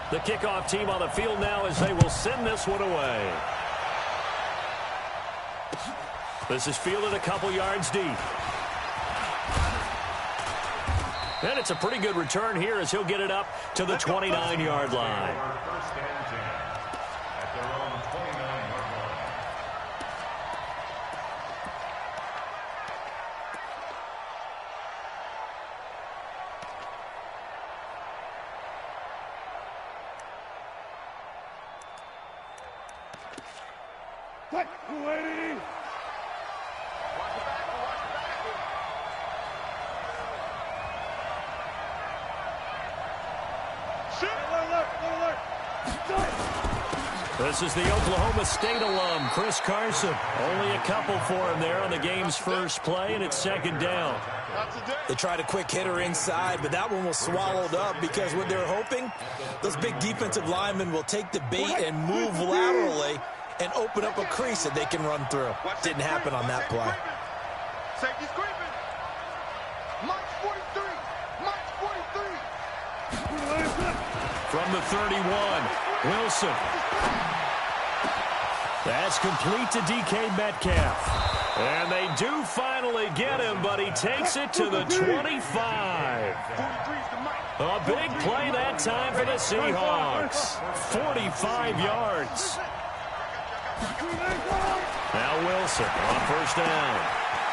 The kickoff team on the field now as they will send this one away. This is fielded a couple yards deep. And it's a pretty good return here as he'll get it up to the 29-yard line. This is the Oklahoma State alum, Chris Carson. Only a couple for him there on the game's first play, and it's second down. They tried a quick hitter inside, but that one was swallowed up because what they're hoping, those big defensive linemen will take the bait and move laterally and open up a crease that they can run through. Didn't happen on that play. Safety's creeping. Mike 43. Mike 43. From the 31, Wilson. That's complete to DK Metcalf. And they do finally get him, but he takes it to the 25. A big play that time for the Seahawks. 45 yards. Now Wilson on first down.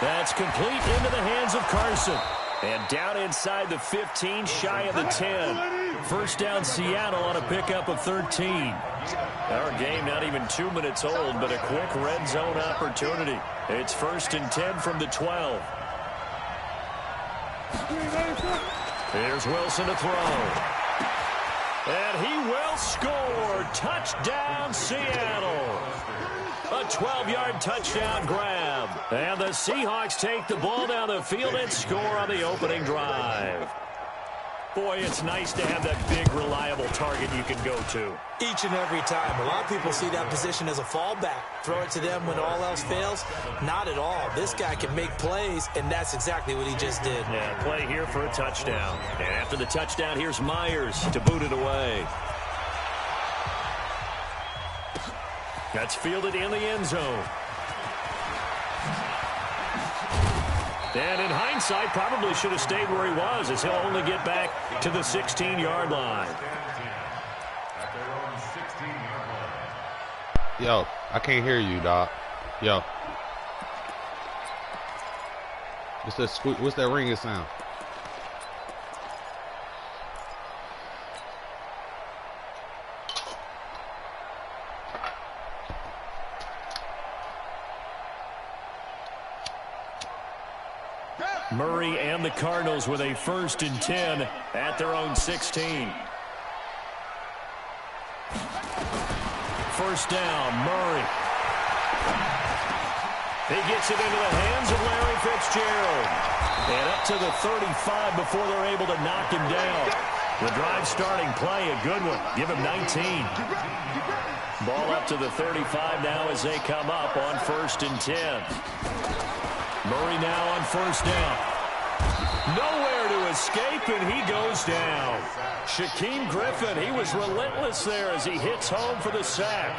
That's complete into the hands of Carson. And down inside the 15, shy of the 10. First down Seattle on a pickup of 13. Our game not even 2 minutes old, but a quick red zone opportunity. It's first and 10 from the 12. Here's Wilson to throw. And he will score. Touchdown Seattle. A 12-yard touchdown grab. And the Seahawks take the ball down the field and score on the opening drive. Boy, it's nice to have that big, reliable target you can go to. Each and every time. A lot of people see that position as a fallback. Throw it to them when all else fails. Not at all. This guy can make plays, and that's exactly what he just did. Yeah, play here for a touchdown. And after the touchdown, here's Myers to boot it away. That's fielded in the end zone. And in hindsight, probably should have stayed where he was, as he'll only get back to the 16-yard line. Yo, I can't hear you, Doc. Yo. What's that ringing sound? Murray and the Cardinals with a first and 10 at their own 16. First down, Murray. He gets it into the hands of Larry Fitzgerald. And up to the 35 before they're able to knock him down. The drive starting play, a good one. Give him 19. Ball up to the 35 now as they come up on first and 10. Murray now on first down. Nowhere to escape, and he goes down. Shaquem Griffin, he was relentless there as he hits home for the sack.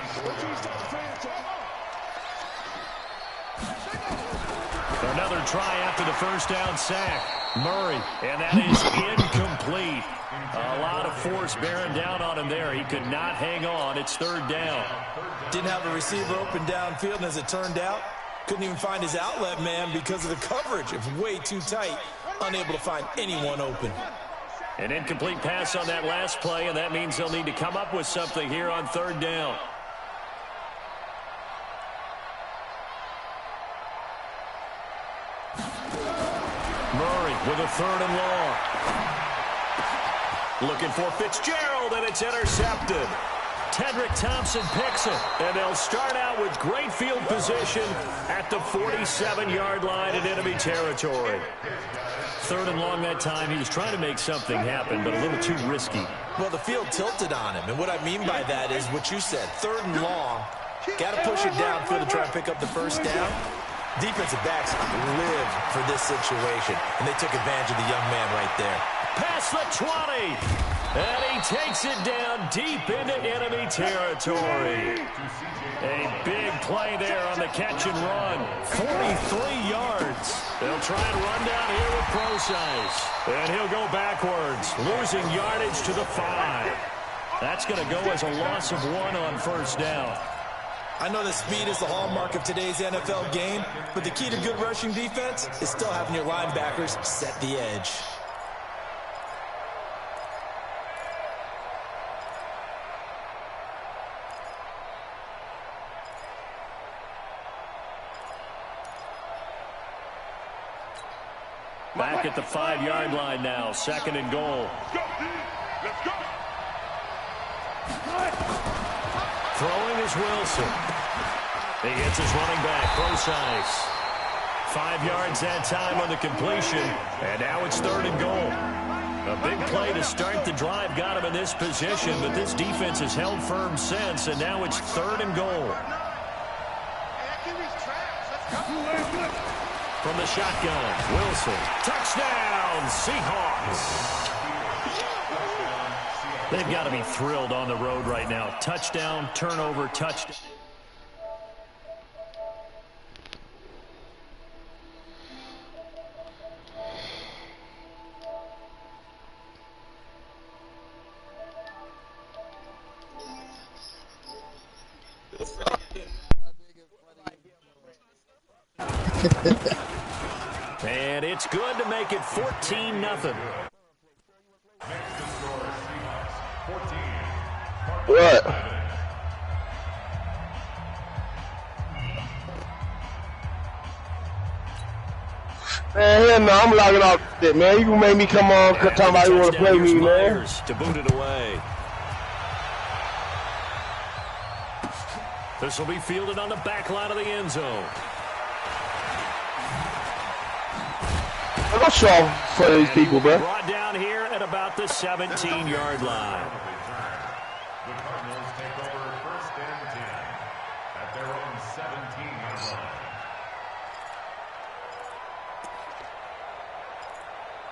Another try after the first down sack. Murray, and that is incomplete. A lot of force bearing down on him there. He could not hang on. It's third down. Didn't have a receiver open downfield, and as it turned out, couldn't even find his outlet man because of the coverage. It was way too tight. Unable to find anyone open. An incomplete pass on that last play, and that means they'll need to come up with something here on third down. Murray with a third and long. Looking for Fitzgerald, and it's intercepted. Tedrick Thompson picks it, and they'll start out with great field position at the 47-yard line in enemy territory. Third and long that time. He was trying to make something happen, but a little too risky. Well, the field tilted on him, and what I mean by that is what you said. Third and long, got to push it downfield to try and pick up the first down. Defensive backs lived for this situation, and they took advantage of the young man right there. Past the 20. And he takes it down deep into enemy territory. A big play there on the catch and run. 43 yards. They'll try and run down here with Procise. And he'll go backwards, losing yardage to the 5. That's going to go as a loss of 1 on first down. I know that speed is the hallmark of today's NFL game, but the key to good rushing defense is still having your linebackers set the edge. Back at the 5-yard line now, 2nd and goal. Let's go. Throwing is Wilson. He hits his running back, Procise. 5 yards that time on the completion, and now it's 3rd and goal. A big play to start the drive got him in this position, but this defense has held firm since, and now it's 3rd and goal. From the shotgun, Wilson. Touchdown, Seahawks. They've got to be thrilled on the road right now. Touchdown, turnover, touchdown. And it's good to make it 14-0. What? Man, hell no, I'm logging off shit, man. You made me come on talking about you want to play me, man. To boot it away. This will be fielded on the back line of the end zone. Go show for these people, bro. Brought down here at about the 17-yard line. The Cardinals take over 1st and 10 at their own 17-yard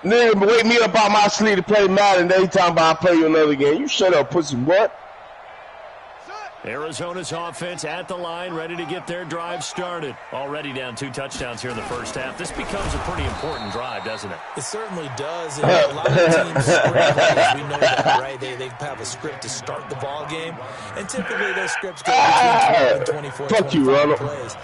line. Nigga, wake me up out my sleep to play Madden. They talking about I play you another game. You shut up, pussy. What? Arizona's offense at the line, ready to get their drive started. Already down 2 touchdowns here in the first half. This becomes a pretty important drive, doesn't it? It certainly does. And a lot of teams script plays, we know that, right? They have a script to start the ball game, and typically those scripts go between 12 and 24, Fuck you, Ronald. plays.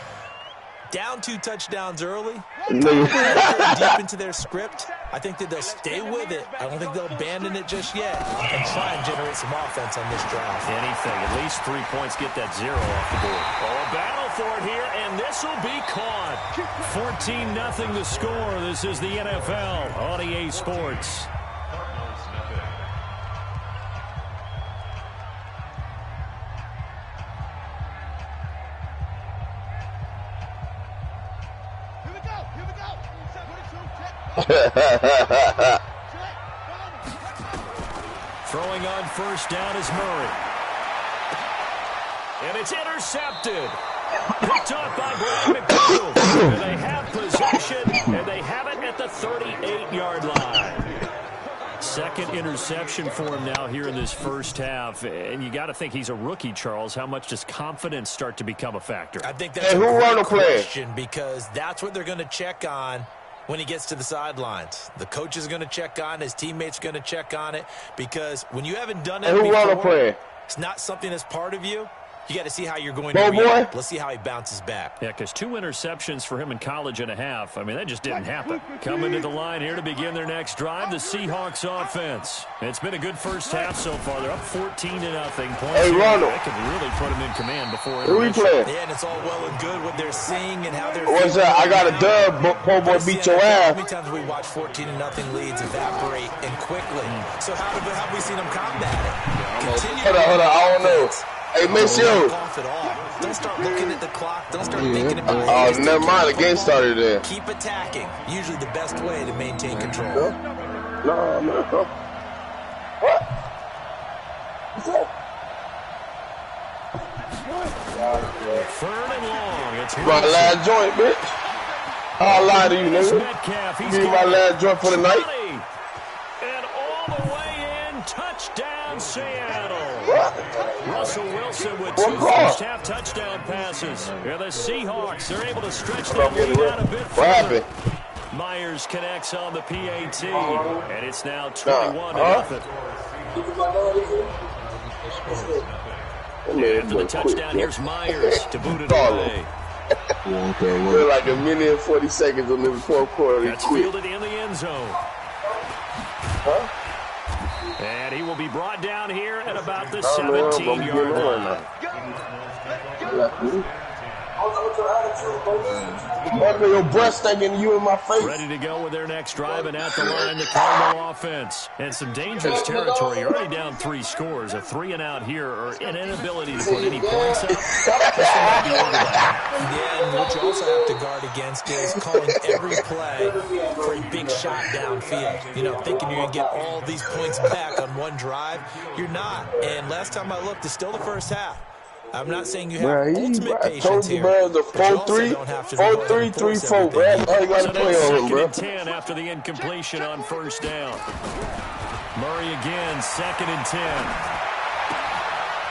Down 2 touchdowns early, Nigga. deep into their script. I think that they'll stay with it. I don't think they'll abandon it just yet and try and generate some offense on this drive. Anything. At least 3 points, get that 0 off the board. Oh, a battle for it here, and this will be caught. 14-0 the score. This is the NFL on EA Sports. Throwing on first down is Murray. And it's intercepted. Picked off by Brian McDougald. And they have possession, and they have it at the 38-yard line. 2nd interception for him now here in this first half. And you got to think he's a rookie, Charles. How much does confidence start to become a factor? I think that's a great question because that's what they're going to check on when he gets to the sidelines. The coach is going to check on, his teammates going to check on it, because when you haven't done it before, it's not something that's part of you. You got to see how you're going to react. Let's see how he bounces back. Yeah, because 2 interceptions for him in college and a half. I mean, that just didn't happen. Coming to the line here to begin their next drive, the Seahawks offense. It's been a good first half so far. They're up 14-0. Hey, Ronald. They could really put them in command before Who we playing? Yeah, and it's all well and good what they're seeing and how they're What's that? I got a dub. Po' boy beat your ass. How many times we watch 14-0 leads evaporate and quickly? So how have we seen them combat it? Hold on. I don't know. Hey, Miss you. Don't start looking at the clock. Don't start thinking about it. Oh, never mind. The game started there. Keep attacking. Usually the best way to maintain control. No. What? What's up? 3rd and long. It's My last joint, bitch. I'll lie to you, nigga. Give me my last joint for the night. And all the way in. Touchdown. Seattle. What? Russell Wilson with 2 first-half touchdown passes. And the Seahawks are able to stretch that lead out a bit further. What happened? Myers connects on the PAT, and it's now 21-0. After the touchdown, here's Myers to boot it away. We're like a minute and 40 seconds on the fourth quarter. That's fielded in the end zone. Huh? And he will be brought down here at about the 17-yard line. Your breath stinking you in my face. Ready to go with their next drive, and at the line, the Cardinal offense. And some dangerous territory. You're already down 3 scores. A 3-and-out here, or an inability to put any points up. Yeah, and what you also have to guard against is calling every play for a big shot downfield. You know, thinking you're going to get all these points back on one drive. You're not. And last time I looked, it's still the first half. I'm not saying you have ultimate patience here. I told you, bro, the 4-3-3-4, bro. That's all you got to play on him, bro. 2nd and 10 after the incompletion on first down. Murray again, 2nd and 10.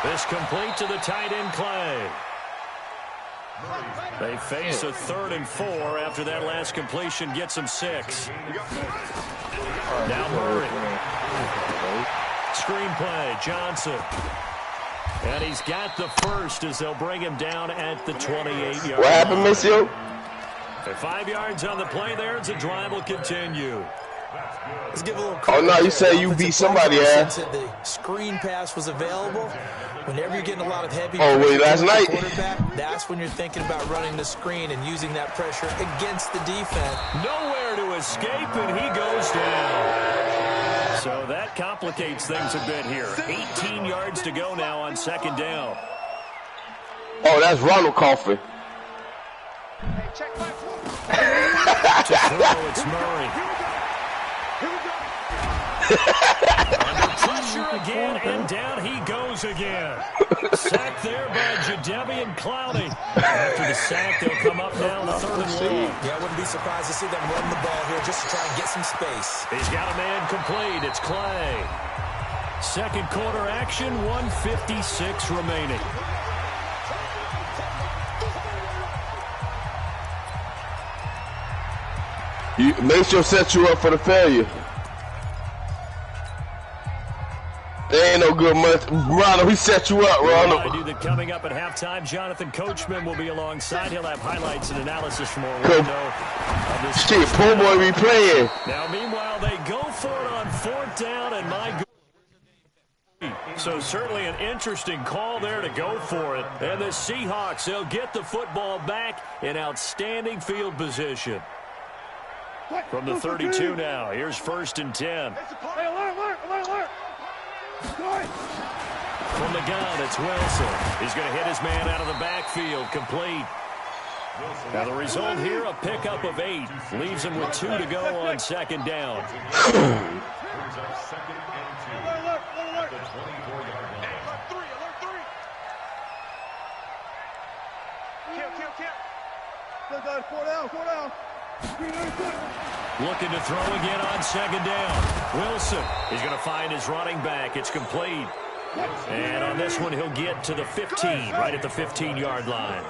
This complete to the tight end, Clay. They face a 3rd and 4 after that last completion gets them 6. Now Murray. Screenplay, Johnson. And he's got the first as they'll bring him down at the 28-yard line. What happened, Monsieur? 5 yards on the play there as the drive will continue. Let's give a little oh, no, you say you beat somebody, ass. The screen pass was available. Whenever you're getting a lot of heavy last night. Quarterback, that's when you're thinking about running the screen and using that pressure against the defense. Nowhere to escape, and he goes down. So that complicates things a bit here. 18 yards to go now on 2nd down. Oh, that's Ronald Coffin. To throw, it's Murray. Under pressure again, and down he goes again. Sacked there by Jadeveon Clowney. After the sack, they'll come up now 3rd and long. Yeah, I wouldn't be surprised to see them run the ball here just to try and get some space. He's got a man complete. It's Clay. 2nd quarter action, 1:56 remaining. Mason set you up for the failure. There ain't no good month. Ronald, he set you up, Ronald. I do that coming up at halftime. Jonathan Coachman will be alongside. He'll have highlights and analysis from Orlando. Shit, poor boy be playing. Now, meanwhile, they go for it on 4th down, and my God. So certainly an interesting call there to go for it. And the Seahawks, they'll get the football back in outstanding field position. From the 32 now, here's 1st and 10. From the gun, it's Wilson. He's going to hit his man out of the backfield, complete. Now the result here, a pickup of 8. Leaves him with 2 to go on 2nd down. Looking to throw again on 2nd down. Wilson, he's going to find his running back. It's complete. And on this one, he'll get to the 15, right at the 15-yard line.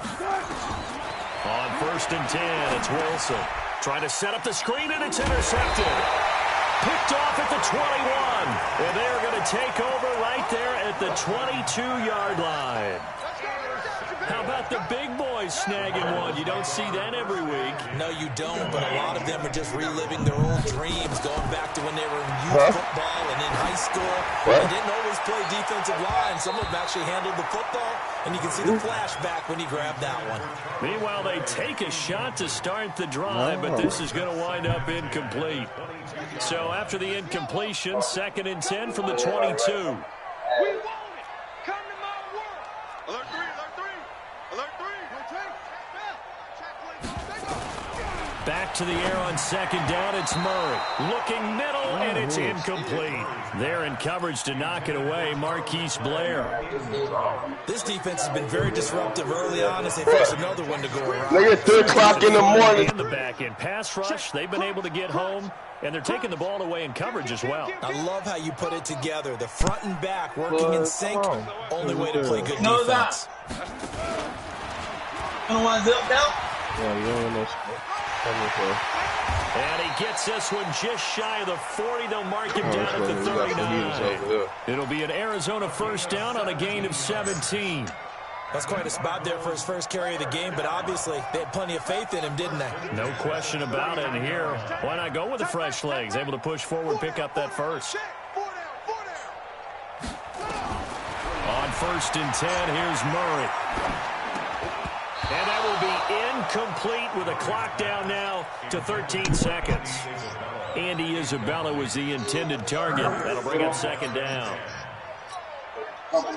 On 1st and 10, it's Wilson. Trying to set up the screen, and it's intercepted. Picked off at the 21. And they're going to take over right there at the 22-yard line. How about the big boys snagging one? You don't see that every week. No, you don't, but a lot of them are just reliving their old dreams, going back to when they were in youth football and in high school. They didn't always play defensive line. Some of them actually handled the football, and you can see the flashback when he grabbed that one. Meanwhile, they take a shot to start the drive, but this is going to wind up incomplete. So after the incompletion, 2nd and 10 from the 22. Back to the air on second down. It's Murray. Looking middle, and it's incomplete. They're in coverage to knock it away. Marquise Blair. This defense has been very disruptive early on as they face another one to go around. Look at 3 o'clock in the morning. In the back end pass rush, they've been able to get home, and they're taking the ball away in coverage as well. I love how you put it together. The front and back working in sync. Only way to play good defense. And he gets this one just shy of the 40. They'll mark him down at the 39. It'll be an Arizona first down on a gain of 17. That's quite a spot there for his first carry of the game, but obviously they had plenty of faith in him, didn't they? No question about it. And here, why not go with the fresh legs? Able to push forward, pick up that first. On 1st and 10, here's Murray. And that will be incomplete with a clock down now to 13 seconds. Andy Isabella was the intended target. That'll bring up second down.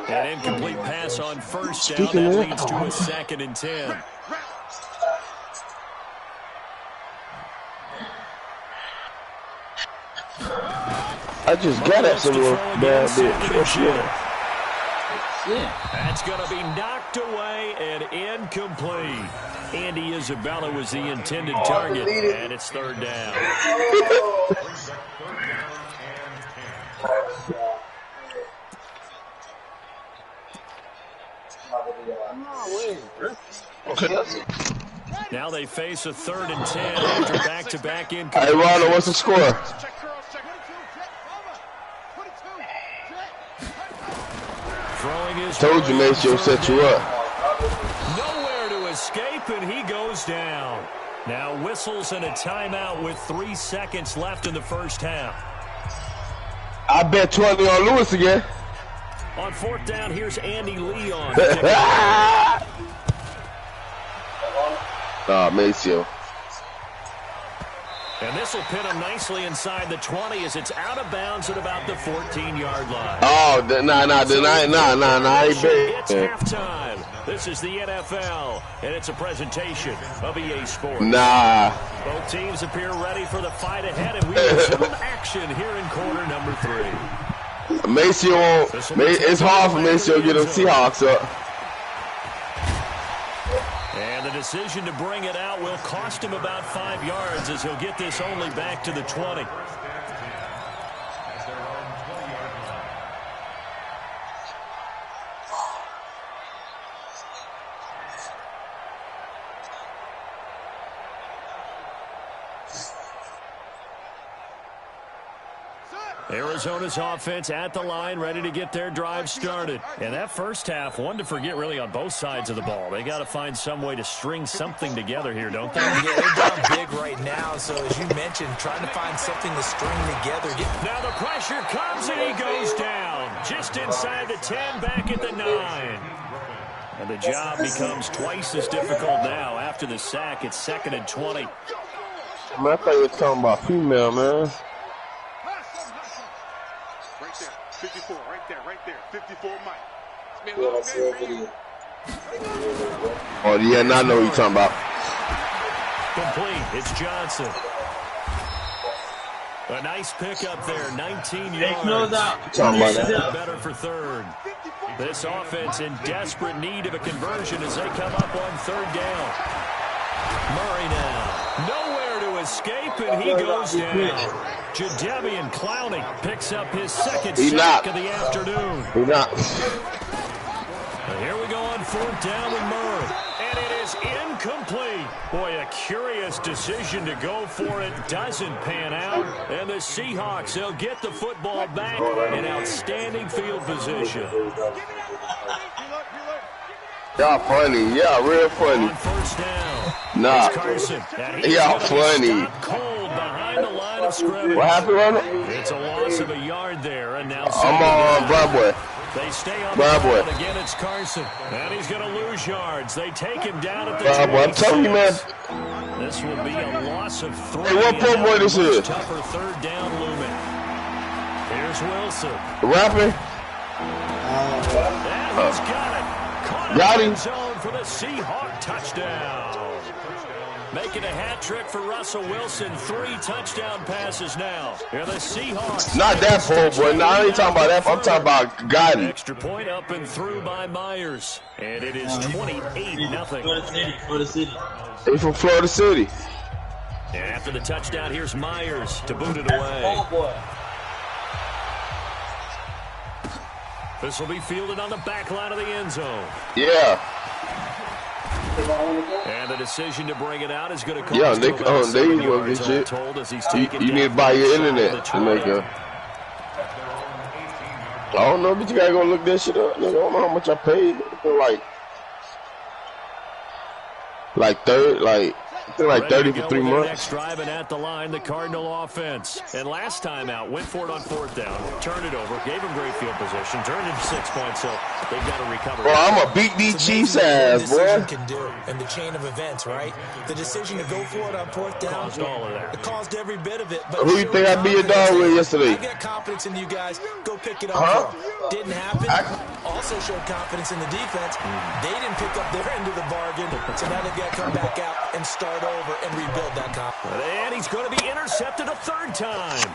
An incomplete pass on first down. That leads to a 2nd and 10. I just got that little bad bitch. That's going to be knocked away and incomplete. Andy Isabella was the intended target, and it's 3rd down. Now they face a 3rd and 10 after back-to-back incomplete. Hey, Ronald, what's the score? Told you, Maceo set you up. Nowhere to escape, and he goes down. Now whistles and a timeout with 3 seconds left in the first half. I bet 20 on Lewis again. On 4th down, here's Andy Leon. Maceo. And this will pin him nicely inside the 20 as it's out of bounds at about the 14-yard line. Oh, nah, I ain't bet. It's halftime. This is the NFL, and it's a presentation of EA Sports. Nah. Both teams appear ready for the fight ahead, and we have some action here in quarter number 3. Maceo, it's hard for Maceo to get them Seahawks up. And the decision to bring it out will cost him about 5 yards as he'll get this only back to the 20. Arizona's offense at the line, ready to get their drive started. And that first half, one to forget really on both sides of the ball. They got to find some way to string something together here, don't they? Yeah, they're down big right now, so as you mentioned, trying to find something to string together. Now the pressure comes and he goes down. Just inside the 10, back at the 9. And the job becomes twice as difficult now. After the sack, it's 2nd and 20. Man, I thought you were talking about female, man. 54, right there. 54 Mike. Oh, yeah, now I know what you're talking about. Complete. It's Johnson. A nice pickup there. 19 yards. Talking about that. Better for 3rd. This offense in desperate need of a conversion as they come up on 3rd down. Murray now. Nowhere to escape, and he goes down. Jadeveon Clowney picks up his 2nd sack of the afternoon. He's not. And here we go on 4th down with Murray. And it is incomplete. Boy, a curious decision to go for it. Doesn't pan out. And the Seahawks, they'll get the football back in outstanding field position. Y'all funny. Yeah, real funny. On 1st down. Nah. Y'all funny. Cold behind the line of scrimmage. What happened, Ronald? It's a loss of a yard there. And now I'm on Broadway. They stay on the ground. Again, it's Carson. And he's going to lose yards. They take him down at the 26. I'm telling you, man. This will be a loss of 3. Hey, what Broadway this is? Tougher 3rd down looming. Here's Wilson. Rapping. And he's got it. Got him. Zone for the Seahawk touchdown. Making a hat trick for Russell Wilson. 3 touchdown passes now. Here the Seahawks. Not that poor boy. No, I ain't talking about that. I'm talking about Gotti. Extra point up and through by Myers. And it is 28-0. Florida City. He's from Florida City. And after the touchdown, here's Myers to boot it away. Oh, boy. This will be fielded on the back line of the end zone. Yeah. And the decision to bring it out is going to cost Yeah, they will yards get shit. told as he's You need to buy your internet to make a. I don't know, but you gotta go look that shit up. Nigga, I don't know how much I paid. Like 30 for 3 months. Next driving at the line, the Cardinal offense. And last time out, went for it on 4th down, turned it over, gave him great field position, turned into 6 points, so they've got to recover. Bro, I'm gonna beat these Chiefs ass, boy. Can do and the chain of events, right? The decision to go for it on 4th down caused all of that. It caused every bit of it. But Who you think I beat a dog with yesterday? I got confidence in you guys. Go pick it up. Huh? Didn't happen. Also showed confidence in the defense. They didn't pick up their end of the bargain, so now they've got to come back out and start over and rebuild that confidence. And he's going to be intercepted a 3rd time.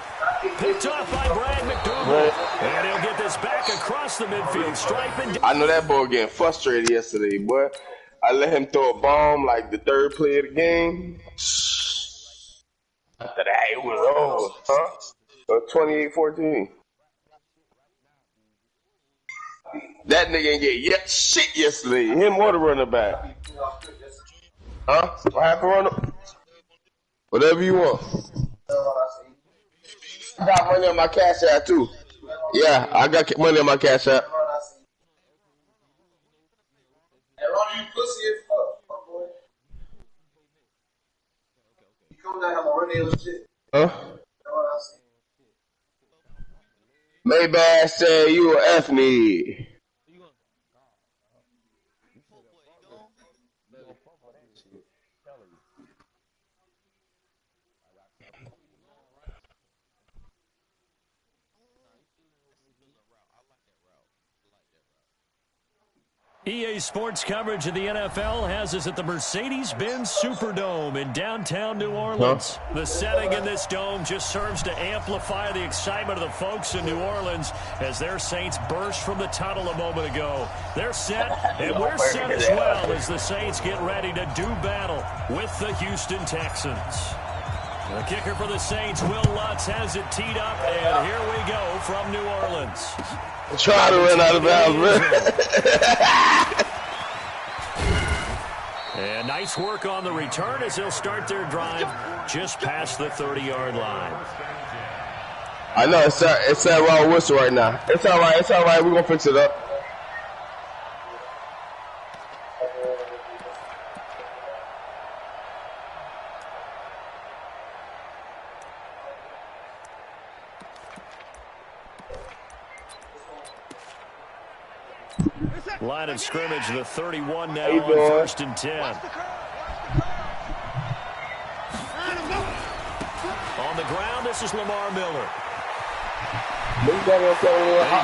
Picked off by Brad McDougal. And he'll get this back across the midfield stripe. And I know that boy getting frustrated yesterday, boy. I let him throw a bomb like the 3rd play of the game. After that, it was over, huh? 28-14. That nigga ain't get yet shit yesterday. Him or the running back. Huh? What happened, runner? Whatever you want. I got money on my cash app too. Yeah, I got money on my cash app. You pussy as fuck, boy. You come down, have a run and shit. Huh? Maybach said you a F me. EA Sports coverage of the NFL has us at the Mercedes-Benz Superdome in downtown New Orleans. The setting in this dome just serves to amplify the excitement of the folks in New Orleans as their Saints burst from the tunnel a moment ago. They're set, and we're set as well as the Saints get ready to do battle with the Houston Texans. The kicker for the Saints, Will Lutz, has it teed up, and here we go from New Orleans. Try to run out of bounds, man. And nice work on the return as they'll start their drive just past the 30-yard line. I know it's that raw whistle right now. It's all right. It's all right. We're gonna fix it up. Line of scrimmage, the 31 now on 1st and 10. On the ground, this is Lamar Miller. He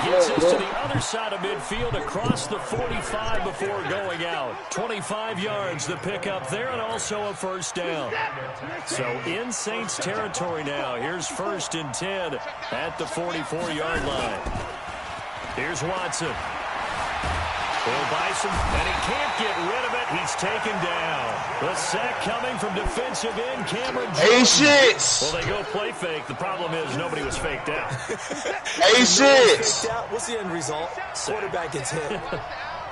gets us to the other side of midfield across the 45 before going out. 25 yards the pickup there and also a 1st down. So in Saints territory now. Here's 1st and 10 at the 44-yard line. Here's Watson. Will Bison, and he can't get rid of it. He's taken down. The sack coming from defensive end Cameron Jones. Hey, shit. Well, they go play fake. The problem is nobody was faked out. Hey, shit. What's the end result? Quarterback gets hit.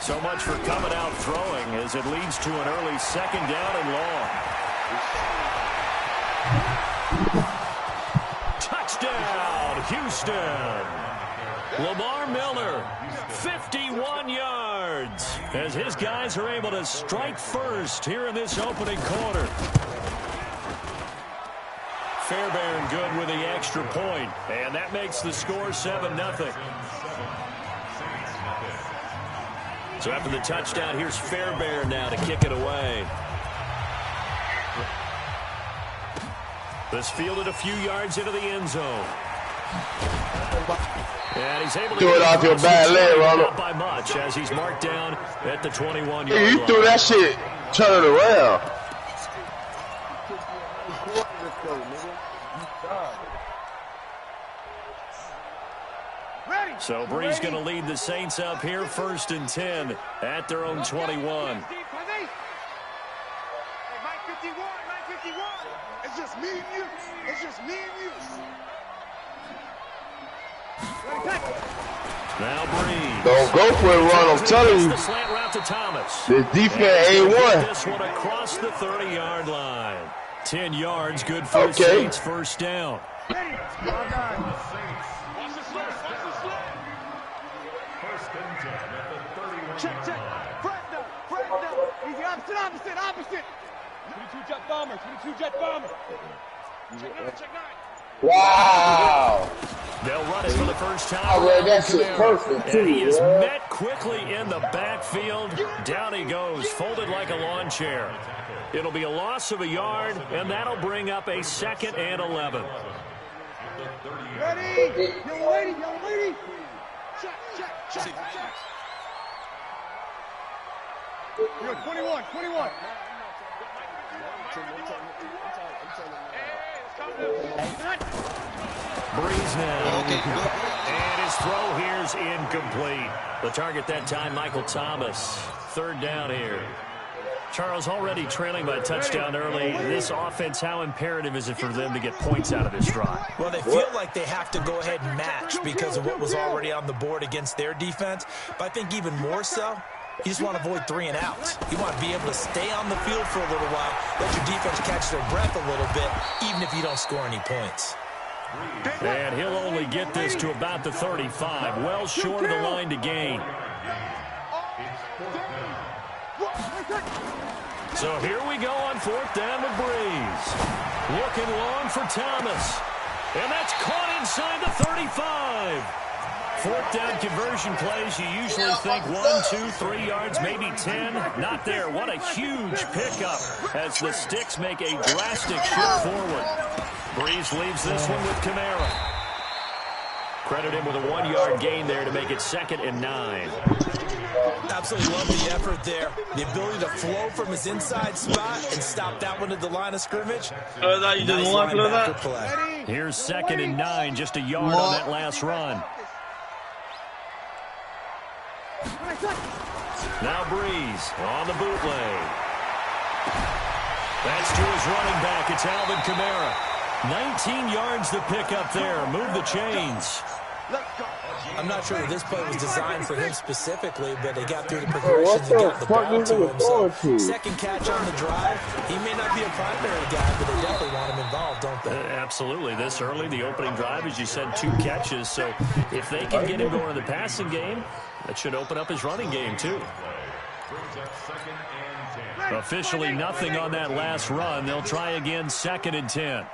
So much for coming out throwing as it leads to an early 2nd down and long. Touchdown, Houston. Lamar Miller, 51 yards, as his guys are able to strike first here in this opening quarter. Fairbairn good with the extra point, and that makes the score 7-0. So after the touchdown, here's Fairbairn now to kick it away. This fielded a few yards into the end zone. And he's able to do it off your bad leg, Ronald. Not by much as he's marked down at the 21-yard line. You threw that shit, turn it around. So Bree's going to lead the Saints up here, 1st and 10 at their own 21. Mike 51, Mike 51. It's just me and you. It's just me and you. Now Bree. Don't go for it, Ron. I'm telling you. The slant route to Thomas. This defense A1. This one across the 30-yard line. 10 yards, good for the Saints, 1st down. Check. Easy, opposite. 22 jet bomber. Check 9. Wow. They'll run it for the first time. I read that shit perfect, too. And he is met quickly in the backfield. Down he goes, folded like a lawn chair. It'll be a loss of a yard, and that'll bring up a 2nd and 11. Ready? Young lady. Check. 21. Breeze now. And his throw here's incomplete. The target that time, Michael Thomas. 3rd down here. Charles, already trailing by a touchdown early. This offense, how imperative is it for them to get points out of this drive? Well, they feel like they have to go ahead and match because of what was already on the board against their defense. But I think even more so, you just want to avoid 3 and outs. You want to be able to stay on the field for a little while, let your defense catch their breath a little bit, even if you don't score any points. And he'll only get this to about the 35, well short of the line to gain. So here we go on 4th down with Breeze. Looking long for Thomas. And that's caught inside the 35. 4th down conversion plays, you usually think 1, 2, 3 yards, maybe 10. Not there. What a huge pickup as the Sticks make a drastic shift forward. Breeze leaves this one with Kamara. Credit him with a 1-yard gain there to make it 2nd and 9. Absolutely love the effort there. The ability to flow from his inside spot and stop that one at the line of scrimmage. You didn't like that? Play. Here's 2nd and 9, just a yard on that last run. Now Breeze on the bootleg. That's to his running back. It's Alvin Kamara. 19 yards to pick up there. Move the chains. I'm not sure that this play was designed for him specifically, but they got through the progressions and got the ball to him. So 2nd catch on the drive. He may not be a primary guy, but they definitely want him involved, don't they? Absolutely. This early, the opening drive, as you said, 2 catches. So if they can get him going in the passing game, that should open up his running game, too. Officially nothing on that last run. They'll try again, 2nd and 10.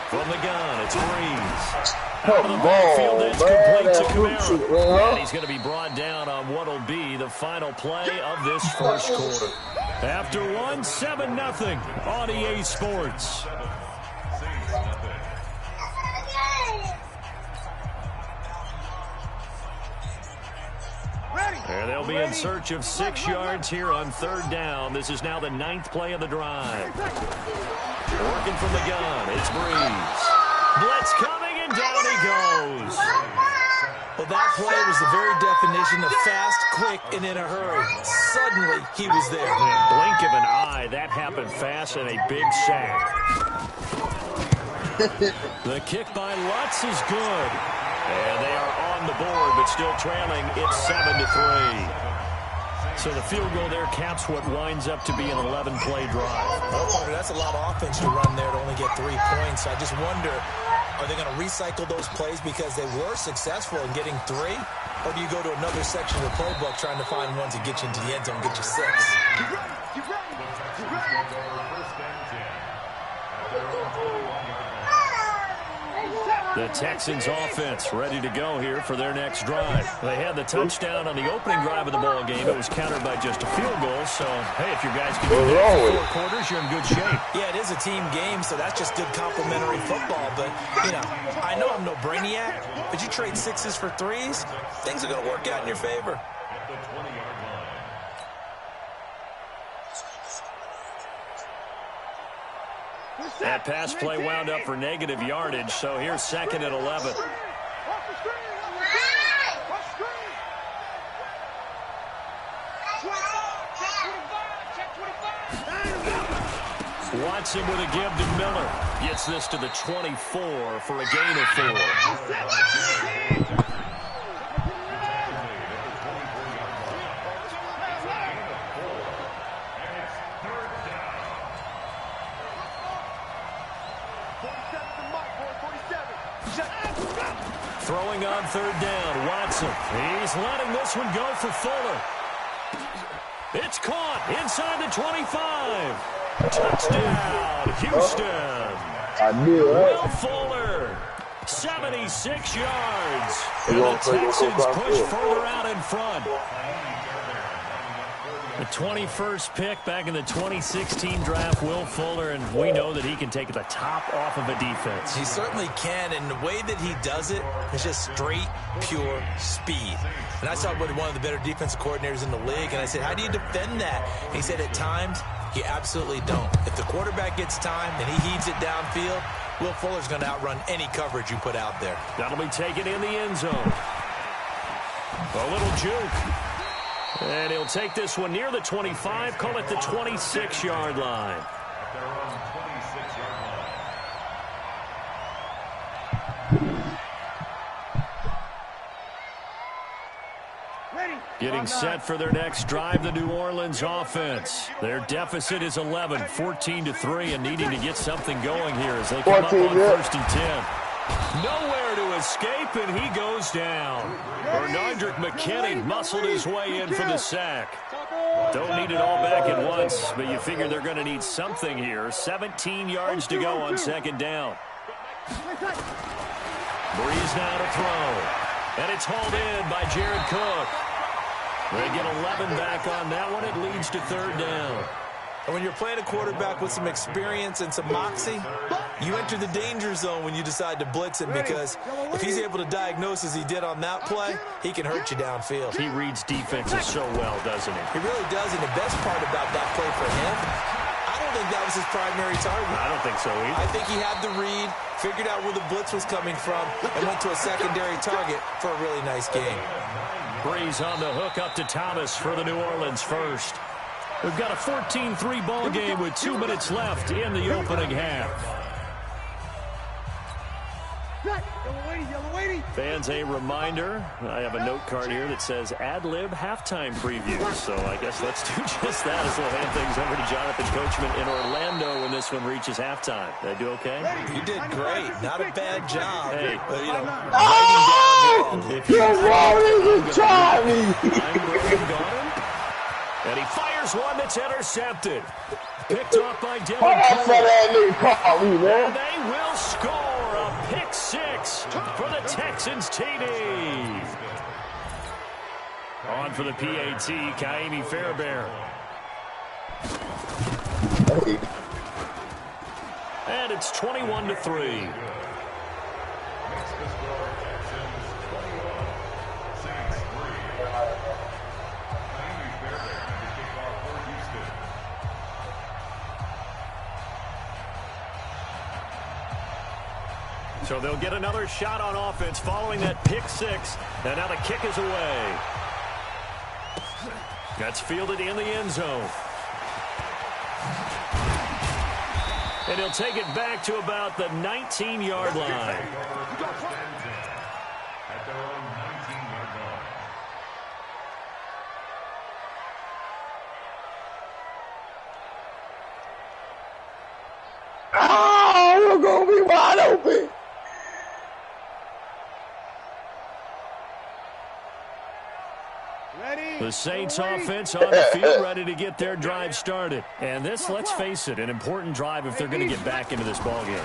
From the gun, it's Breeze. Out of the backfield, it's complete to Kamara. And he's going to be brought down on what will be the final play of this first quarter. After 1, 7-0 on EA Sports. And they'll be in search of 6 yards here on 3rd down. This is now the 9th play of the drive. Working from the gun, it's Breeze. Blitz coming, and down he goes. Well, that play was the very definition of fast, quick, and in a hurry. Suddenly, he was there. In a blink of an eye, that happened fast, and a big sack. The kick by Lutz is good. And they are on the board, but still trailing. It's 7-3. So the field goal there caps what winds up to be an 11-play drive. That's a lot of offense to run there to only get 3 points. I just wonder, are they going to recycle those plays because they were successful in getting 3? Or do you go to another section of the playbook trying to find ones that get you into the end zone and get you 6? The Texans offense ready to go here for their next drive. They had the touchdown on the opening drive of the ball game. It was countered by just a field goal. So, hey, if you guys can do that for 4 quarters, you're in good shape. Yeah, it is a team game, so that's just good complimentary football. But, you know, I know I'm no brainiac, but you trade 6s for 3s, things are going to work out in your favor. That pass play wound up for negative yardage, so here's 2nd and 11. Watson with a give to Miller. Gets this to the 24 for a gain of 4. Throwing on 3rd down, Watson. He's letting this one go for Fuller. It's caught inside the 25. Touchdown, Houston. Will Fuller, 76 yards. And the Texans push further out in front. The 21st pick back in the 2016 draft, Will Fuller, and we know that he can take the top off of a defense. He certainly can, and the way that he does it is just straight, pure speed. And I saw it with one of the better defensive coordinators in the league, and I said, how do you defend that? And he said, at times, you absolutely don't. If the quarterback gets time and he heaves it downfield, Will Fuller's going to outrun any coverage you put out there. That'll be taken in the end zone. A little juke. And he'll take this one near the 25, call it the 26-yard line. Getting set for their next drive, the New Orleans offense. Their deficit is 11, 14-3, and needing to get something going here as they come up on 1st and 10. Nowhere to escape, and he goes down. Bernardrick McKinney muscled his way in for the sack. Don't need it all back at once, but you figure they're going to need something here. 17 yards to go on 2nd down. Breeze now to throw. And it's hauled in by Jared Cook. They get 11 back on that one. It leads to 3rd down. And when you're playing a quarterback with some experience and some moxie, you enter the danger zone when you decide to blitz him, because if he's able to diagnose as he did on that play, he can hurt you downfield. He reads defenses so well, doesn't he? He really does, and the best part about that play for him, I don't think that was his primary target. I don't think so either. I think he had the read, figured out where the blitz was coming from, and went to a secondary target for a really nice game. Breeze on the hook up to Thomas for the New Orleans first. We've got a 14-3 ball game with 2 minutes left in the opening half. Fans, a reminder, I have a note card here that says ad-lib halftime preview. So I guess let's do just that as we'll hand things over to Jonathan Coachman in Orlando when this one reaches halftime. Did I do okay? You did great. Not a bad job. Hey, but, you know, You're wrong. And he fires one that's intercepted. Picked off by Devin Cole. And they will score a pick 6 for the Texans TD. On for the PAT, Kaimi Fairbairn. And it's 21-3. So they'll get another shot on offense following that pick 6. And now the kick is away. That's fielded in the end zone. And he'll take it back to about the 19-yard line. At their own 19-yard line. Oh, we're going to be wide open. The Saints offense on the field, ready to get their drive started. And this, let's face it, an important drive if they're going to get back into this ballgame.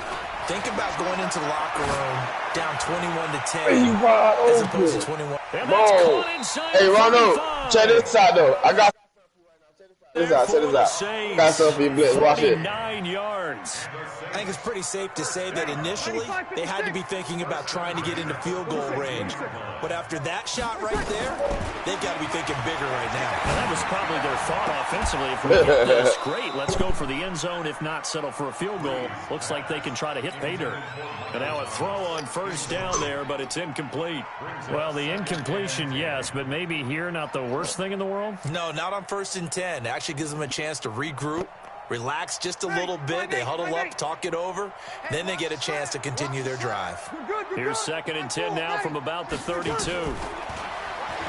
Think about going into the locker room down 21-10 as opposed to 21. And that's caught inside. Hey, Rondo, check this out, though. I got Check this out. Check this out. Got something for you, Blitz. Watch it. 9 yards. I think it's pretty safe to say that initially they had to be thinking about trying to get into field goal range. But after that shot right there, they've got to be thinking bigger right now. Well, that was probably their thought offensively. If we get this, great. Let's go for the end zone. If not, settle for a field goal. Looks like they can try to hit pay dirt. And now a throw on first down there, but it's incomplete. Well, the incompletion, yes, but maybe here not the worst thing in the world? No, not on 1st and 10. Actually gives them a chance to regroup, relax just a little bit. They huddle up, talk it over. Then they get a chance to continue their drive. Here's 2nd and 10 now from about the 32.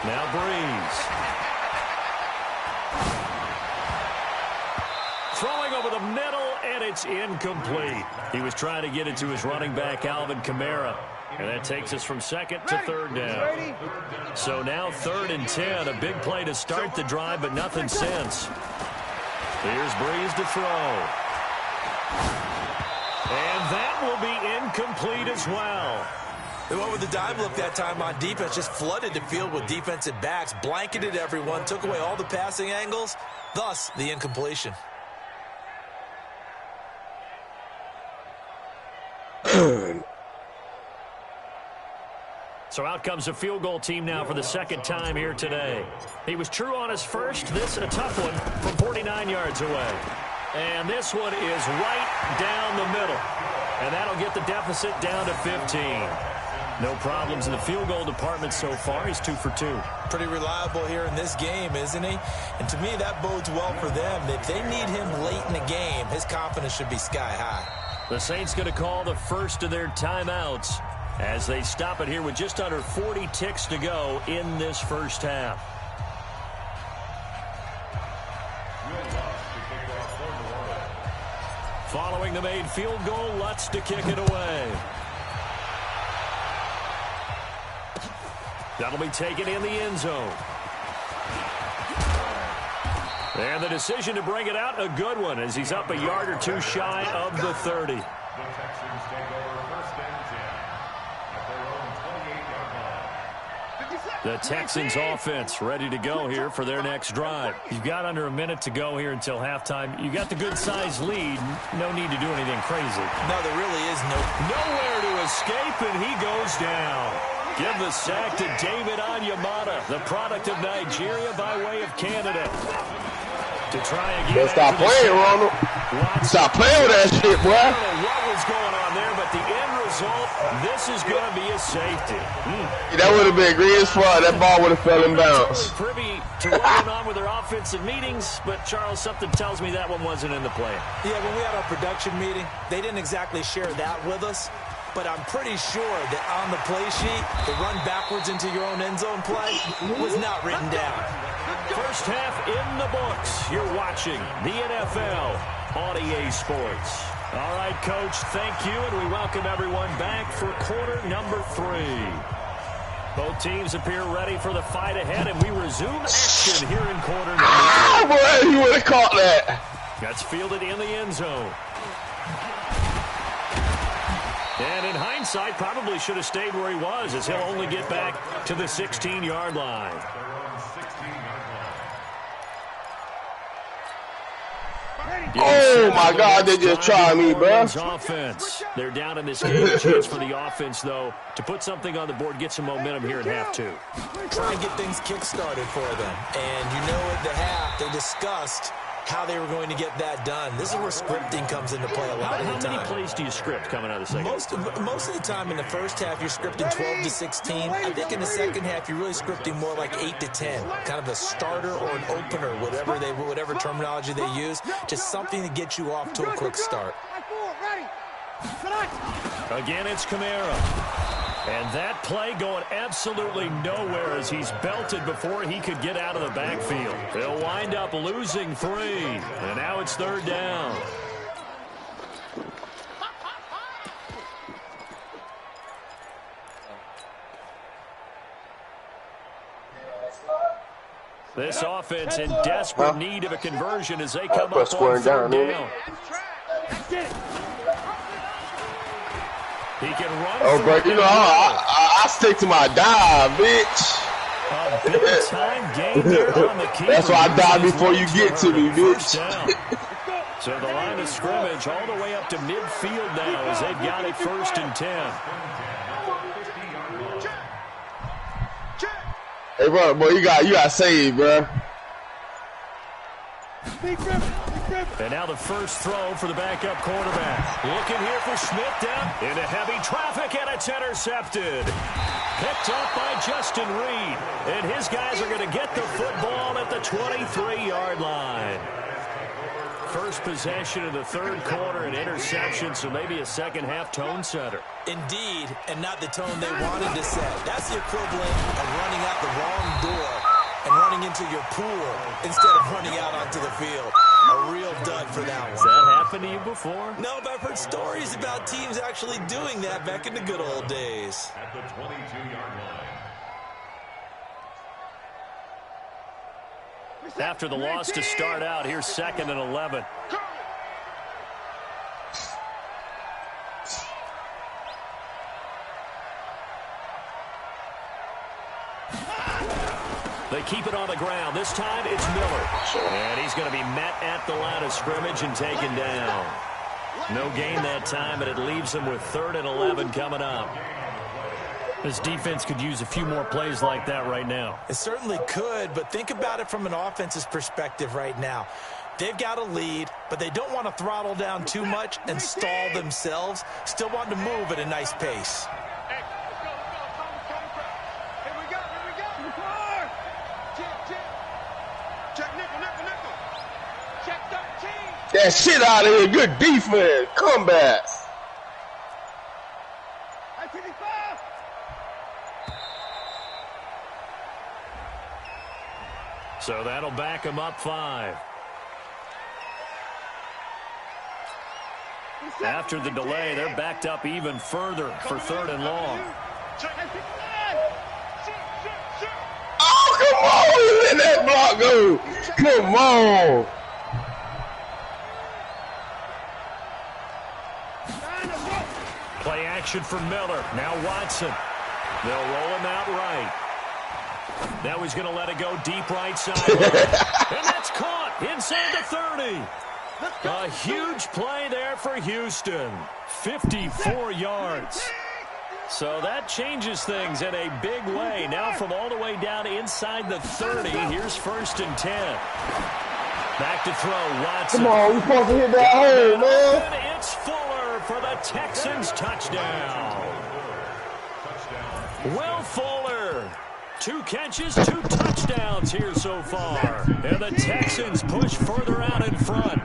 Now Breeze. Throwing over the middle, and it's incomplete. He was trying to get it to his running back, Alvin Kamara. And that takes us from 2nd to 3rd down. So now 3rd and 10. A big play to start the drive, but nothing since. Here's Breeze to throw. And that will be incomplete as well. They went with the dive look that time on defense, just flooded the field with defensive backs, blanketed everyone, took away all the passing angles, thus the incompletion. So out comes a field goal team now for the 2nd time here today. He was true on his first. This a tough one from 49 yards away. And this one is right down the middle. And that'll get the deficit down to 15. No problems in the field goal department so far. He's 2 for 2. Pretty reliable here in this game, isn't he? And to me, that bodes well for them. If they need him late in the game, his confidence should be sky high. The Saints going to call the first of their timeouts as they stop it here with just under 40 ticks to go in this first half. Following the made field goal, Lutz to kick it away. That'll be taken in the end zone. And the decision to bring it out, a good one, as he's up a yard or two shy of the 30. The Texans offense ready to go here for their next drive. You've got under a minute to go here until halftime. You got the good-sized lead. No need to do anything crazy. No, there really is nowhere to escape, and he goes down. Give the sack to David Onyemata, the product of Nigeria by way of Canada. To try again. Stop playing, Ronald. Stop playing with that shit, boy. I don't know what was going on there, but the end result, this is going to be a safety. That would have been green as fuck. That ball would have fell in bounds. Privy to what went on with their offensive meetings, but Charles, something tells me that one wasn't in the plan. Yeah, when we had our production meeting, they didn't exactly share that with us. But I'm pretty sure that on the play sheet, the run backwards into your own end zone play was not written down. First half in the books. You're watching the NFL on EA Sports. All right, Coach, thank you, and we welcome everyone back for quarter number 3. Both teams appear ready for the fight ahead, and we resume action here in quarter number 3. Boy, you would have caught that. That's fielded in the end zone. And in hindsight, probably should have stayed where he was, as he'll only get back to the 16-yard line. Oh, my God, they just tried me, bro. Offense. They're down in this game. A chance for the offense, though, to put something on the board, get some momentum here in half 2. Try and get things kick-started for them. And you know at the half, they discussed how they were going to get that done. This is where scripting comes into play a lot of the time. How many plays do you script coming out of the second? Most of the time in the first half, you're scripting 12 to 16. I think in the second half, you're really scripting more like 8 to 10. Kind of a starter or an opener, whatever terminology they use. Just something to get you off to a quick start. Again, it's Kamara. And that play going absolutely nowhere as he's belted before he could get out of the backfield. They'll wind up losing 3. And now it's 3rd down. This offense in desperate need of a conversion as they come up on 3rd down. He can run. Oh, bro, you know, I stick to my dive, bitch. A big-time game there on the keeper. That's why I died before you get to me, bitch. So the line of scrimmage all the way up to midfield now as they've got it 1st and 10. Hey, bro, boy, you got saved, bro. And now the first throw for the backup quarterback. Looking here for Schmidt down into heavy traffic, and it's intercepted. Picked up by Justin Reed. And his guys are going to get the football at the 23-yard line. First possession of the 3rd quarter, an interception, so maybe a second-half tone setter. Indeed, and not the tone they wanted to set. That's the equivalent of running out the wrong door and running into your pool instead of running out onto the field. A real dud for that one. Has that happened to you before? No, but I've heard stories about teams actually doing that back in the good old days. At the 22-yard line. After the loss to start out, here's 2nd and 11. They keep it on the ground. This time it's Miller. And he's going to be met at the line of scrimmage and taken down. No gain that time, and it leaves him with 3rd and 11 coming up. This defense could use a few more plays like that right now. It certainly could, but think about it from an offense's perspective right now. They've got a lead, but they don't want to throttle down too much and stall themselves. Still want to move at a nice pace. That shit out of here. Good defense. Comeback. So that'll back him up 5. After the delay, they're backed up even further for 3rd and long. Oh, come on. Let that block go. Come on. Play action for Miller. Now Watson. They'll roll him out right. Now he's going to let it go deep right sideline. And that's caught inside the 30. A huge play there for Houston. 54 yards. So that changes things in a big way. Now from all the way down inside the 30, here's 1st and 10. Back to throw, Watson. Come on, we supposed to hit that hole, man. And it's Fuller for the Texans touchdown. Will Fuller. 2 catches, 2 touchdowns here so far. And the Texans push further out in front.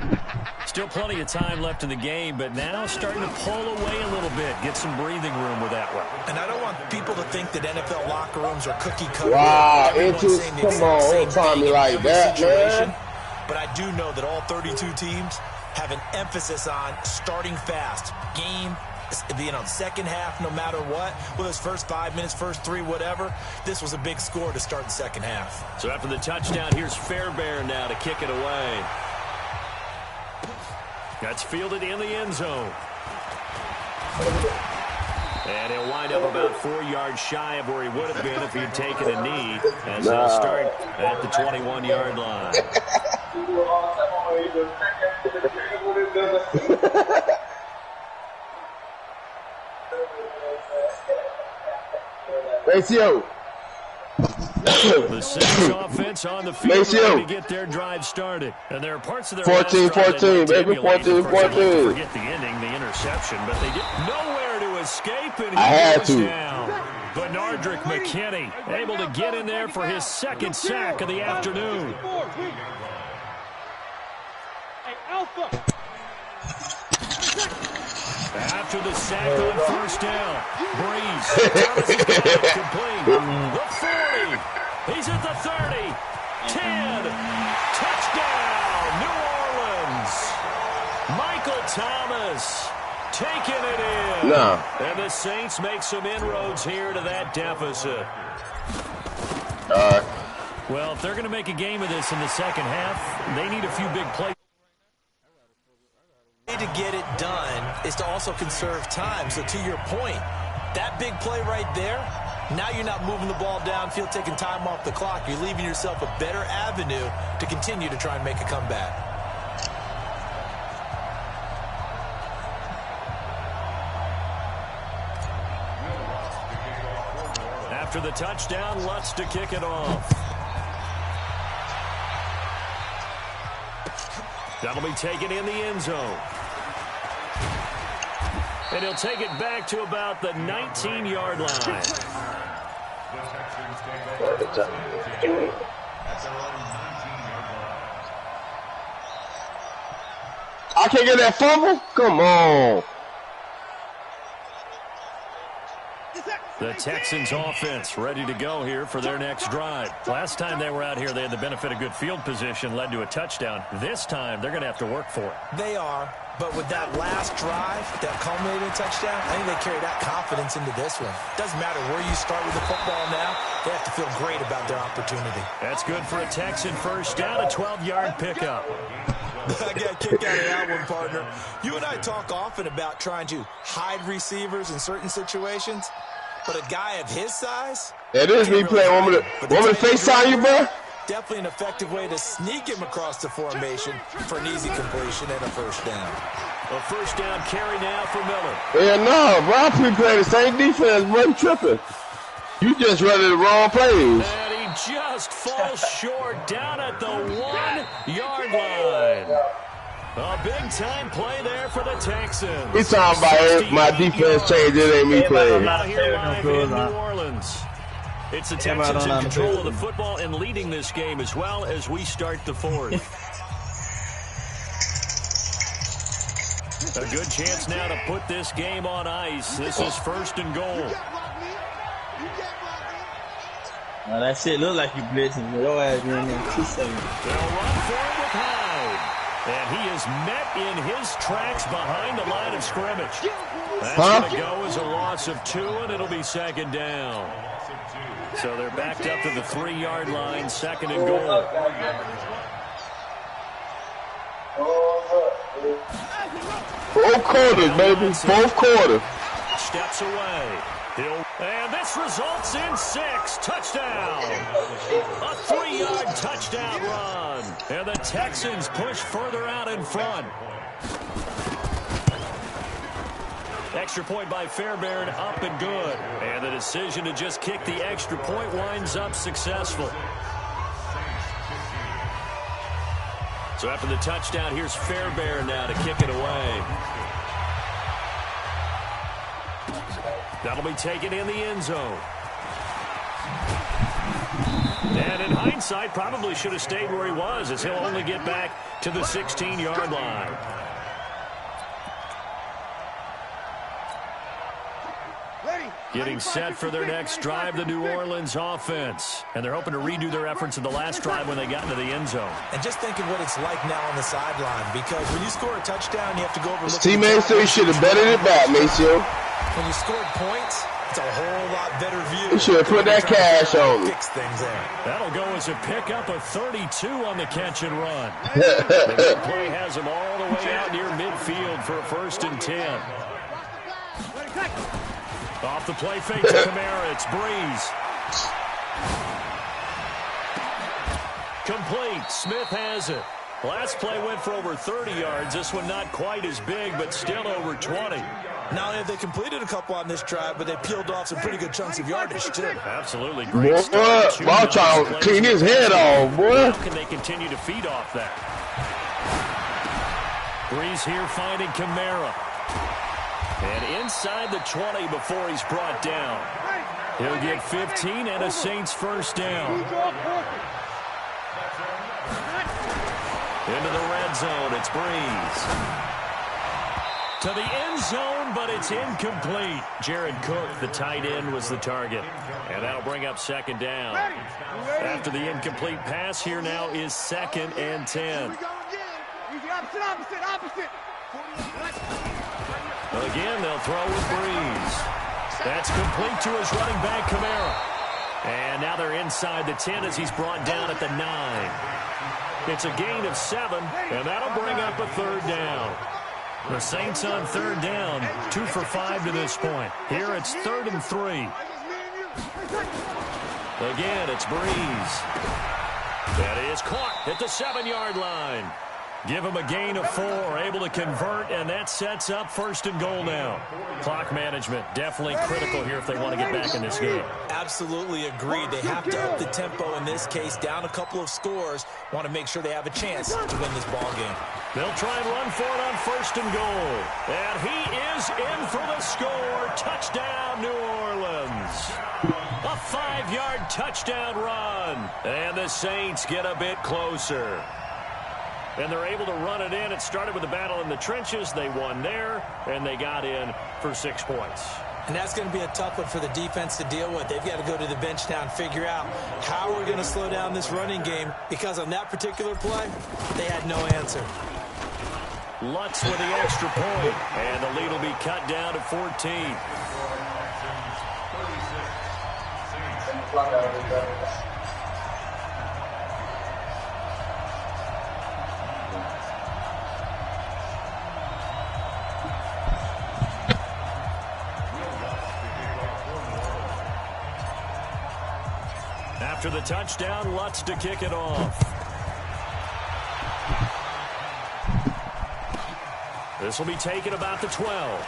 Still plenty of time left in the game, but now starting to pull away a little bit. Get some breathing room with that one. And I don't want people to think that NFL locker rooms are cookie cutter. Wow, it just, come on, don't time me like that, man. But I do know that all 32 teams have an emphasis on starting fast. Game, second half, no matter what. Whether it's first 5 minutes, first 3, whatever. This was a big score to start the second half. So after the touchdown, here's Fairbairn now to kick it away. That's fielded in the end zone. And he'll wind up about 4 yards shy of where he would have been if he'd taken a knee, as they'll start at the 21-yard line. Ratio. The Saints offense on the field to get their drive started. And there are parts of their 14-14, baby, 14-14. Forget the ending, the interception, but they did nowhere to escape, and I had to. Down. Benardrick McKinney able to get in there for his 2nd sack of the afternoon. After the sack on 1st down, Breeze. Thomas is got it, complete. The 40. He's at the 30. 10. Touchdown, New Orleans. Michael Thomas taking it in. No. And the Saints make some inroads here to that deficit. Well, if they're going to make a game of this in the second half, they need a few big plays. To get it done is to also conserve time. So to your point, that big play right there, Now you're not moving the ball downfield, taking time off the clock. You're leaving yourself a better avenue to continue to try and make a comeback. After the touchdown, Lutz to kick it off. That'll be taken in the end zone. And he'll take it back to about the 19-yard line. I can't get that fumble? Come on. The Texans offense ready to go here for their next drive. Last time they were out here, they had the benefit of good field position, led to a touchdown. This time, they're going to have to work for it. They are, but with that last drive, that culminating touchdown, I think they carry that confidence into this one. Doesn't matter where you start with the football now, they have to feel great about their opportunity. That's good for a Texan first down, a 12-yard pickup. I got a kick out of that one, partner. You and I talk often about trying to hide receivers in certain situations. But a guy of his size? That is me playing. Want me to FaceTime you, bro? Definitely an effective way to sneak him across the formation for an easy completion and a first down. A first down carry now for Miller. Yeah, no, bro. I pre-playing the same defense, bro. You tripping. You just running the wrong plays. And he just falls short down at the 1-yard line. A big-time play there for the Texans. He's talking about my defense changed. It ain't me playing. Here live in New Orleans. It's the Texans in control of the football and leading this game as well as we start the fourth. A good chance now to put this game on ice. This is first and goal. That shit look like you blitzing. Your ass in there 2 seconds. They'll run for it with Hyde. And he is met in his tracks behind the line of scrimmage. That's going to go as a loss of 2, and it'll be second down. So they're backed up to the 3-yard line, second and goal. Fourth quarter, baby. Fourth quarter. Steps away. And this results in 6. Touchdown. A 3-yard touchdown run. And the Texans push further out in front. Extra point by Fairbairn, up and good. And the decision to just kick the extra point winds up successful. So after the touchdown, here's Fairbairn now to kick it away. That'll be taken in the end zone. And in hindsight, probably should have stayed where he was, as he'll only get back to the 16-yard line. Getting set for their next drive, the New Orleans offense. And they're hoping to redo their efforts in the last drive when they got into the end zone. And just think of what it's like now on the sideline, because when you score a touchdown, you have to go over. His teammates say he should have betted it back, Maceo. When you scored points, it's a whole lot better view. He should have put that cash on me. Fix things there. That'll go as a pickup of 32 on the catch and run. The big play has him all the way out near midfield for a first and 10. Off the play fake to Kamara, it's Breeze. Complete, Smith has it. Last play went for over 30 yards. This one not quite as big, but still over 20. Not only have they completed a couple on this drive, but they peeled off some pretty good chunks of yardage, too. Absolutely Boy, great start. Ball trying to clean his head off, boy. How can they continue to feed off that? Breeze here finding Kamara. And inside the 20 before he's brought down. He'll get 15 and a Saints first down. Into the red zone, it's Breeze. To the end zone, but it's incomplete. Jared Cook, the tight end, was the target. And that'll bring up second down. After the incomplete pass, here now is second and 10. Again, they'll throw with Breeze. That's complete to his running back, Kamara. And now they're inside the 10 as he's brought down at the 9. It's a gain of 7, and that'll bring up a third down. The Saints on third down, 2 for 5 to this point. Here it's 3rd and 3. Again, it's Breeze. That is caught at the 7-yard line. Give them a gain of 4, able to convert, and that sets up 1st and goal now. Clock management, definitely critical here if they want to get back in this game. Absolutely agreed. They have to up the tempo in this case, down a couple of scores. Want to make sure they have a chance to win this ball game. They'll try and run for it on 1st and goal. And he is in for the score. Touchdown, New Orleans. A 5-yard touchdown run. And the Saints get a bit closer. And they're able to run it in. It started with a battle in the trenches. They won there, and they got in for 6 points. And that's going to be a tough one for the defense to deal with. They've got to go to the bench now and figure out how we're going to slow down this running game, because on that particular play, they had no answer. Lutz with the extra point, and the lead will be cut down to 14. After the touchdown, Lutz to kick it off. This will be taken about the 12.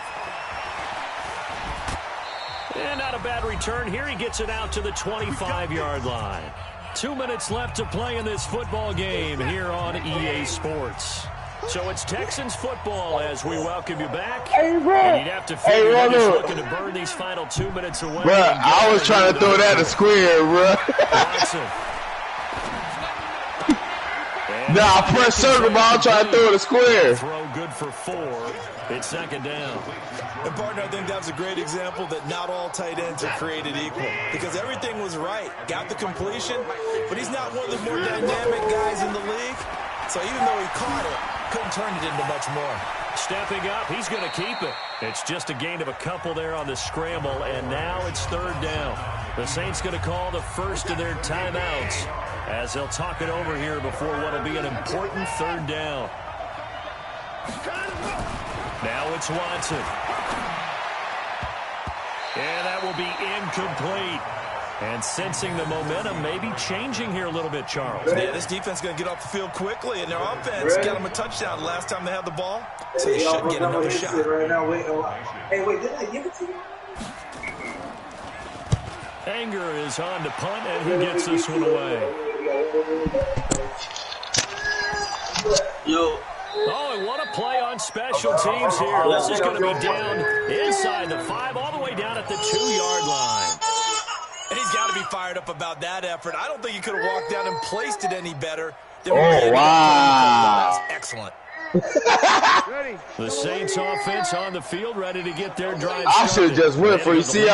And not a bad return here. He gets it out to the 25-yard line. 2 minutes left to play in this football game here on EA Sports. So it's Texans football as we welcome you back. And you'd have to figure they're just looking to burn these final 2 minutes away. Bruh, I was trying to throw that a square, bruh. Nah, I pressed circle, but I'm trying to throw it a square. Throw good for 4. It's 2nd down. And, partner, I think that was a great example that not all tight ends are created equal, because everything was right. Got the completion, but he's not one of the more dynamic guys in the league. So even though he caught it, couldn't turn it into much more. Stepping up, he's going to keep it. It's just a gain of a couple there on the scramble, and now it's 3rd down. The Saints going to call the first of their timeouts as they'll talk it over here before what will be an important 3rd down. Now it's Watson. And that will be incomplete. And sensing the momentum maybe changing here a little bit, Charles. Yeah, this defense is going to get off the field quickly, and their offense got them a touchdown last time they had the ball, so they should get another shot. Hey, wait, didn't I give it to you? Anger is on to punt, and he gets this one away. Yo. Oh, and what a play on special teams here. This is going to be down inside the 5, all the way down at the 2-yard line. And he's got to be fired up about that effort. I don't think he could have walked down and placed it any better. Oh, wow. That's excellent. The Saints offense on the field, ready to get their drive I should have just went for it. You see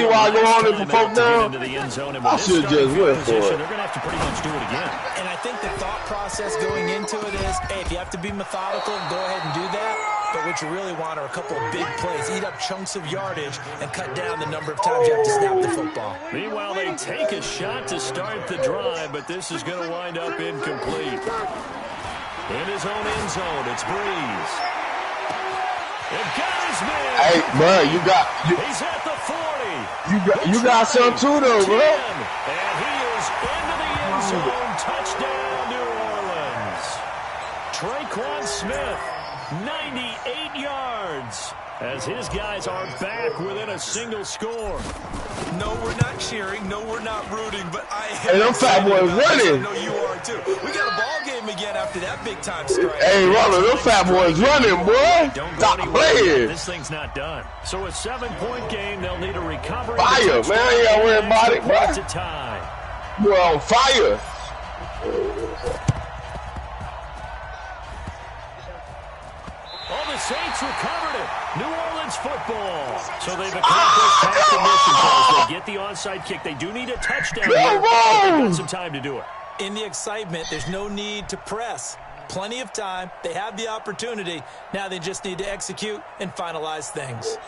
why I go on it for 4th down? I should have just went for it. They're going to have to pretty much do it again. And I think the thought process going into it is, hey, if you have to be methodical, go ahead and do that. But what you really want are a couple of big plays. Eat up chunks of yardage and cut down the number of times you have to snap the football. Meanwhile, they take a shot to start the drive, but this is going to wind up incomplete. In his own end zone, it's Breeze. It got his man. Hey, bro, He's at the 40. You got some too, though, bro. And he is into the end zone. Touchdown, New Orleans. Traquan Smith, 98 yards. As his guys are back within a single score. No, we're not cheering. No, we're not rooting. But Hey, them fat boys running. I know you are, too. We got a ball game again after that big-time strike. Hey, Roller, them fat boys running, boy. Stop playing. This thing's not done. So a 7-point game. They'll need a recovery. Fire, man. You gotta worry about it, bro. To tie. You're on fire. Oh, the Saints recovered it. New Orleans football. So they've accomplished half the mission as they get the onside kick. They do need a touchdown here. They've got some time to do it. In the excitement, there's no need to press. Plenty of time. They have the opportunity. Now they just need to execute and finalize things.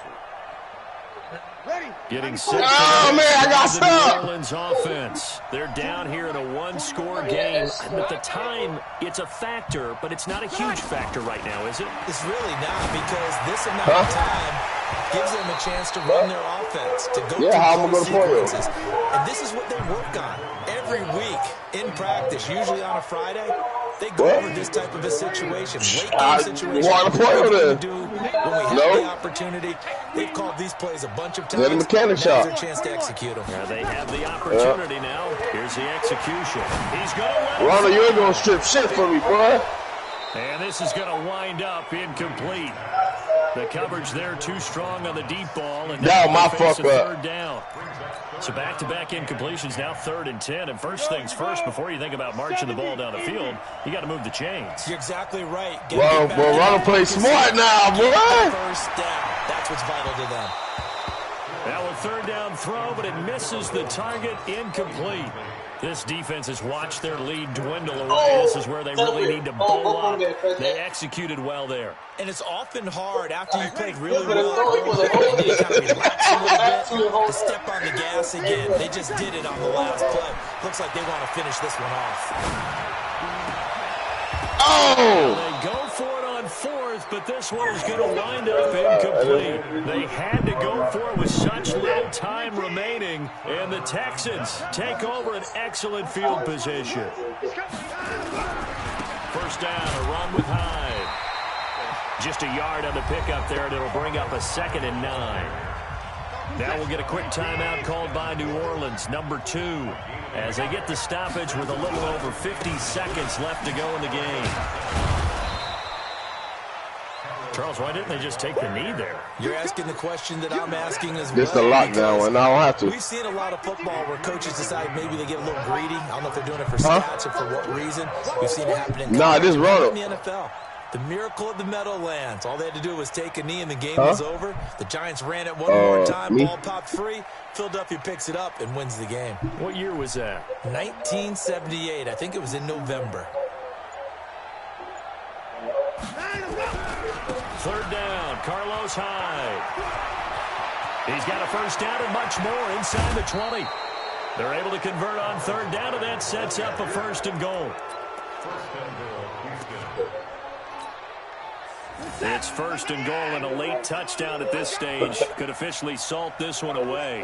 Getting set. Oh, man, I got the New stuck. Orleans offense. They're down here in a one-score game. And at the time, it's a factor, but it's not a huge factor right now, is it? It's really not, because this amount of time gives them a chance to run their offense, to go through those sequences. And this is what they work on every week in practice, usually on a Friday. They go over this type of a situation, late game situation. Want to play with it? When we have the opportunity, they've called these plays a bunch of times. Let the mechanic shot. Their chance to execute them. Yeah, they have the opportunity now. Here's the execution. He's going to let Ronald, you ain't going to strip shit for me, boy. And this is going to wind up incomplete. The coverage there too strong on the deep ball. And now my fuck up. Third down. So back-to-back incompletions, now 3rd and 10. And first things first, before you think about marching the ball down the field, you got to move the chains. You're exactly right. Ronald play smart now, boy. First down. That's what's vital to them. Now a 3rd down throw, but it misses the target, incomplete. This defense has watched their lead dwindle away. This is where they really need to bowl up. They executed well there. And it's often hard after you've played really well. You need to kind of relax a little bit, to step on the gas again. They just did it on the last play. Looks like they want to finish this one off. Oh! They go for it on 4th, but this one is going to wind up incomplete. They had to go for it with such little time remaining, and the Texans take over an excellent field position. First down, a run with Hyde. Just a yard on the pickup there, and it'll bring up a 2nd and 9. Now we'll get a quick timeout called by New Orleans, number 2, as they get the stoppage with a little over 50 seconds left to go in the game. Charles, why didn't they just take the knee there? You're asking the question that I'm asking as well. This the lockdown, and I don't have to. We've seen a lot of football where coaches decide maybe they get a little greedy. I don't know if they're doing it for stats or for what reason. We've seen it happen in college, this Ronald. in the NFL. The miracle of the Meadowlands. All they had to do was take a knee and the game was over. The Giants ran it one more time. Ball popped free. Philadelphia picks it up and wins the game. What year was that? 1978. I think it was in November. 3rd down, Carlos Hyde. He's got a first down and much more inside the 20. They're able to convert on 3rd down, and that sets up a 1st and goal. It's 1st and goal, and a late touchdown at this stage could officially salt this one away.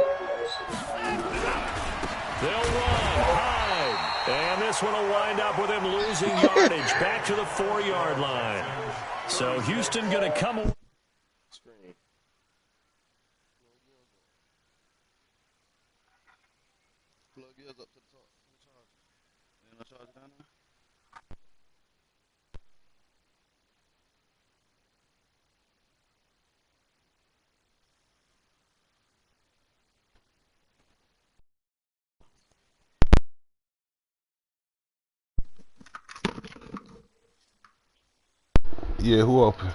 They'll run, Hyde, and this one will wind up with him losing yardage back to the 4-yard line. So Houston going to come away. Yeah, who open?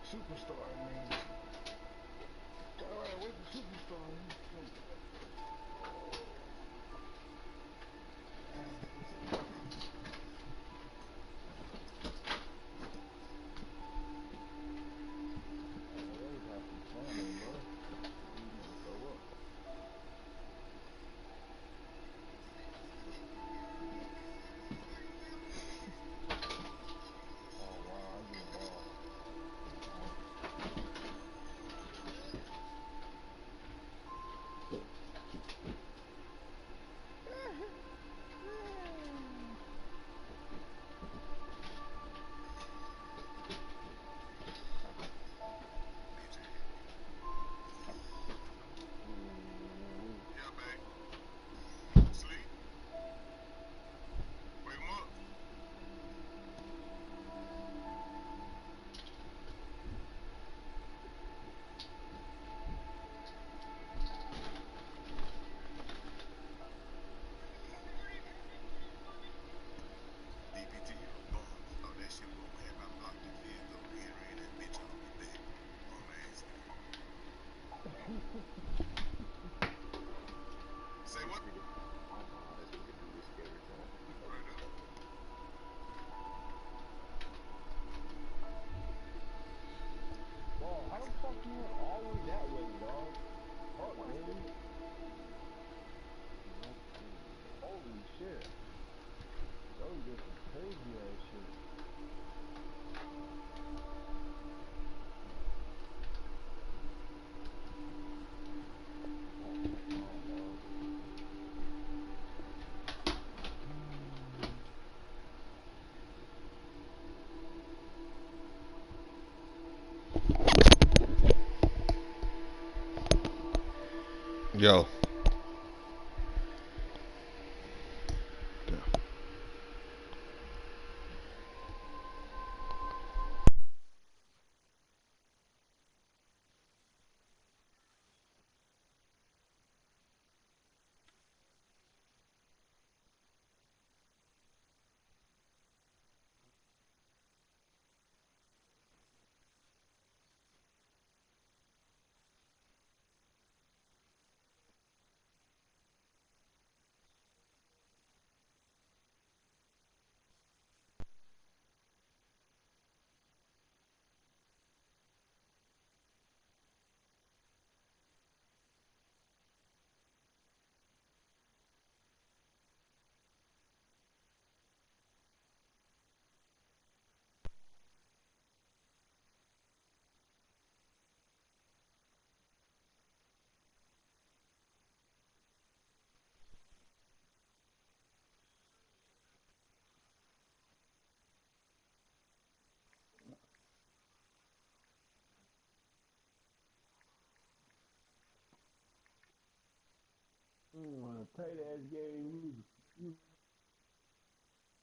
Superstar, man. All right, wait for Say what? Bro, how the fuck you went all the way that way, dog? Fuck, man. Holy shit. Those just some crazy ass shit. Yo. Tight ass game.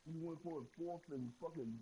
You went for a fourth and fucking.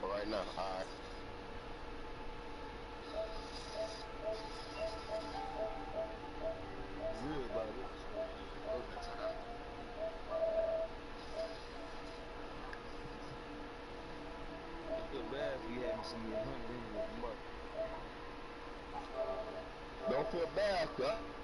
Alright now, alright. Real about it. I feel bad if you haven't seen your 100 in your month. Don't feel bad, cuz.